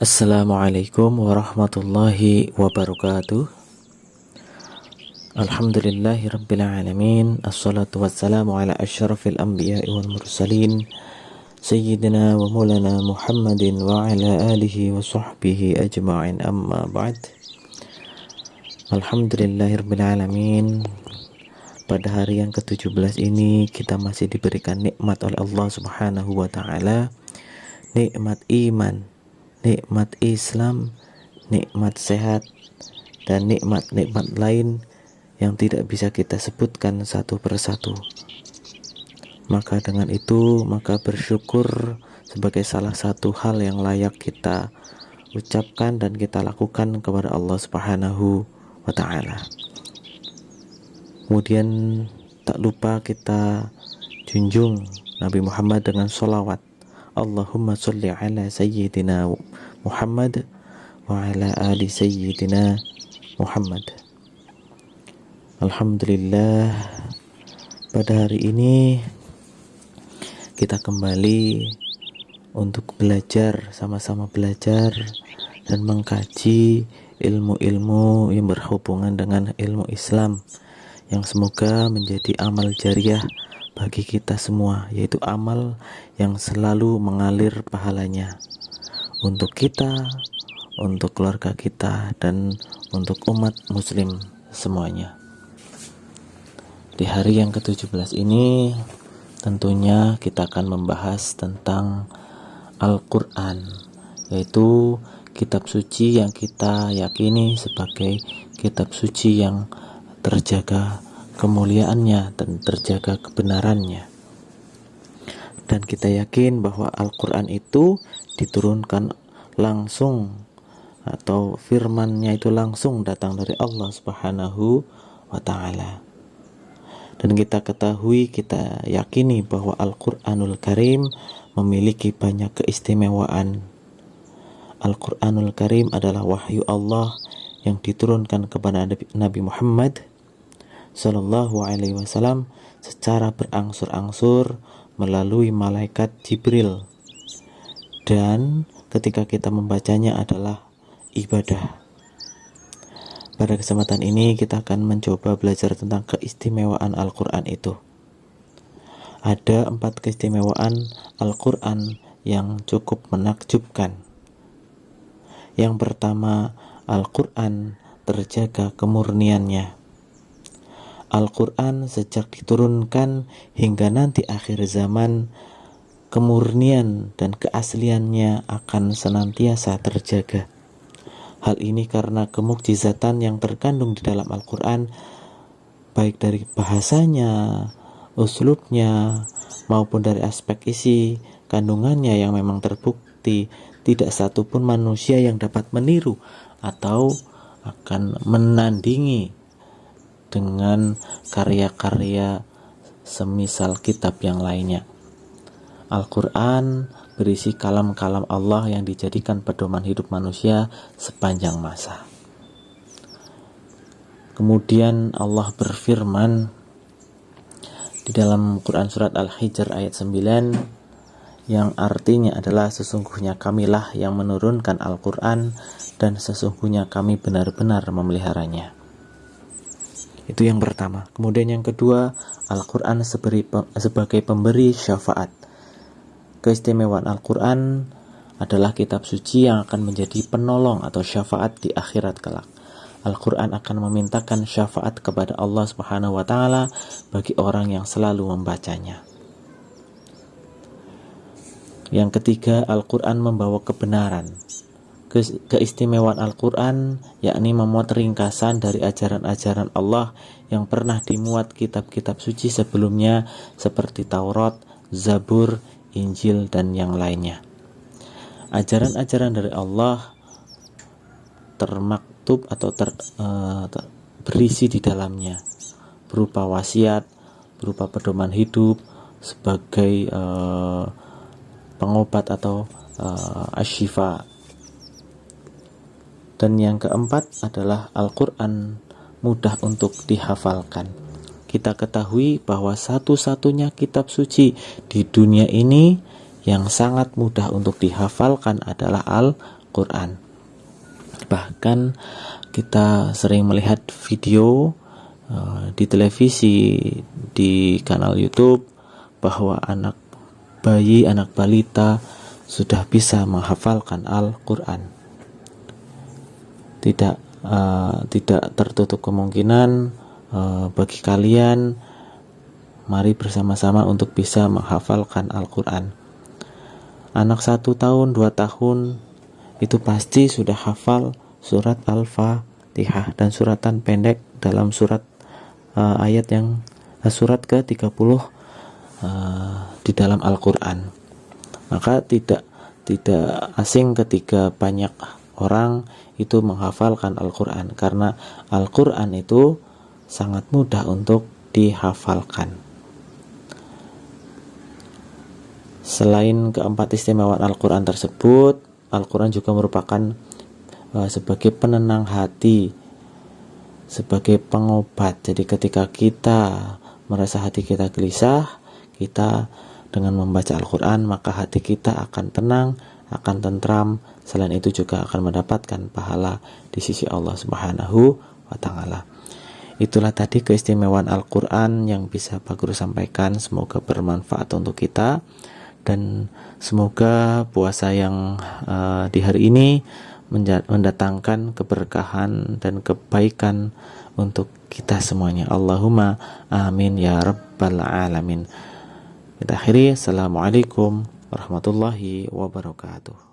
Assalamualaikum warahmatullahi wabarakatuh. Alhamdulillahi rabbil alamin. Assalatu wassalamu ala asyrafil anbiya'i wal mursalin Sayyidina wa maulana Muhammadin wa ala alihi wa sahbihi ajma'in, amma ba'd. Alhamdulillahi rabbil alamin. Pada hari yang ke-17 ini kita masih diberikan nikmat oleh Allah subhanahu wa ta'ala, nikmat iman, nikmat Islam, nikmat sehat, dan nikmat-nikmat lain yang tidak bisa kita sebutkan satu persatu. Maka dengan itu, maka bersyukur sebagai salah satu hal yang layak kita ucapkan dan kita lakukan kepada Allah Subhanahu wa ta'ala. Kemudian tak lupa kita junjung Nabi Muhammad dengan sholawat. Allahumma sholli ala sayyidina Muhammad wa ala ali sayyidina Muhammad. Alhamdulillah, pada hari ini kita kembali untuk belajar, sama-sama belajar dan mengkaji ilmu-ilmu yang berhubungan dengan ilmu Islam, yang semoga menjadi amal jariah bagi kita semua, yaitu amal yang selalu mengalir pahalanya untuk kita, untuk keluarga kita, dan untuk umat muslim semuanya. Di hari yang ke-17 ini tentunya kita akan membahas tentang Al-Quran, yaitu kitab suci yang kita yakini sebagai kitab suci yang terjaga kemuliaannya dan terjaga kebenarannya. Dan kita yakin bahwa Al-Quran itu diturunkan langsung, atau firman-Nya itu langsung datang dari Allah Subhanahu wa ta'ala. Dan kita ketahui, kita yakini bahwa Al-Quranul Karim memiliki banyak keistimewaan. Al-Quranul Karim adalah wahyu Allah yang diturunkan kepada Nabi Muhammad Sallallahu Alaihi Wasallam secara berangsur-angsur melalui malaikat Jibril, dan ketika kita membacanya adalah ibadah. Pada kesempatan ini kita akan mencoba belajar tentang keistimewaan Al-Quran itu. Ada 4 keistimewaan Al-Quran yang cukup menakjubkan. Yang pertama, Al-Quran terjaga kemurniannya. Al-Quran sejak diturunkan hingga nanti akhir zaman, kemurnian dan keasliannya akan senantiasa terjaga. Hal ini karena kemukjizatan yang terkandung di dalam Al-Quran, baik dari bahasanya, uslubnya, maupun dari aspek isi kandungannya yang memang terbukti tidak satupun manusia yang dapat meniru atau akan menandingi dengan karya-karya semisal kitab yang lainnya. Al-Quran berisi kalam-kalam Allah yang dijadikan pedoman hidup manusia sepanjang masa. Kemudian Allah berfirman di dalam Quran surat Al-Hijr ayat 9, yang artinya adalah sesungguhnya kamilah yang menurunkan Al-Quran dan sesungguhnya kami benar-benar memeliharanya. Itu yang pertama. Kemudian yang kedua, Al-Quran sebagai pemberi syafaat. Keistimewaan Al-Quran adalah kitab suci yang akan menjadi penolong atau syafaat di akhirat kelak. Al-Quran akan memintakan syafaat kepada Allah Subhanahu wa ta'ala bagi orang yang selalu membacanya. Yang ketiga, Al-Quran membawa kebenaran. Keistimewaan Al-Quran yakni memuat ringkasan dari ajaran-ajaran Allah yang pernah dimuat kitab-kitab suci sebelumnya seperti Taurat, Zabur, Injil, dan yang lainnya. Ajaran-ajaran dari Allah termaktub atau berisi di dalamnya berupa wasiat, berupa pedoman hidup sebagai pengobat atau asyifa. Dan yang keempat adalah Al-Quran mudah untuk dihafalkan. Kita ketahui bahwa satu-satunya kitab suci di dunia ini yang sangat mudah untuk dihafalkan adalah Al-Quran. Quran. Bahkan kita sering melihat video di televisi, di kanal YouTube, bahwa anak bayi, anak balita sudah bisa menghafalkan Al-Quran. Tidak tertutup kemungkinan bagi kalian, mari bersama-sama untuk bisa menghafalkan Al-Quran. Anak 1 tahun, 2 tahun itu pasti sudah hafal surat Al-Fatihah dan suratan pendek dalam surat surat ke-30 di dalam Al-Quran. Maka tidak asing ketika banyak orang itu menghafalkan Al-Quran, karena Al-Quran itu sangat mudah untuk dihafalkan. Selain keempat istimewaan Al-Quran tersebut, Al-Quran juga merupakan sebagai penenang hati, sebagai pengobat. Jadi ketika kita merasa hati kita gelisah, kita dengan membaca Al-Quran, maka hati kita akan tenang, akan tentram. Selain itu juga akan mendapatkan pahala di sisi Allah Subhanahu wa Ta'ala. Itulah tadi keistimewaan Al-Quran yang bisa Pak Guru sampaikan. Semoga bermanfaat untuk kita, dan semoga puasa yang di hari ini mendatangkan keberkahan dan kebaikan untuk kita semuanya. Allahumma amin ya rabbal alamin. Kita akhiri, assalamualaikum warahmatullahi wabarakatuh.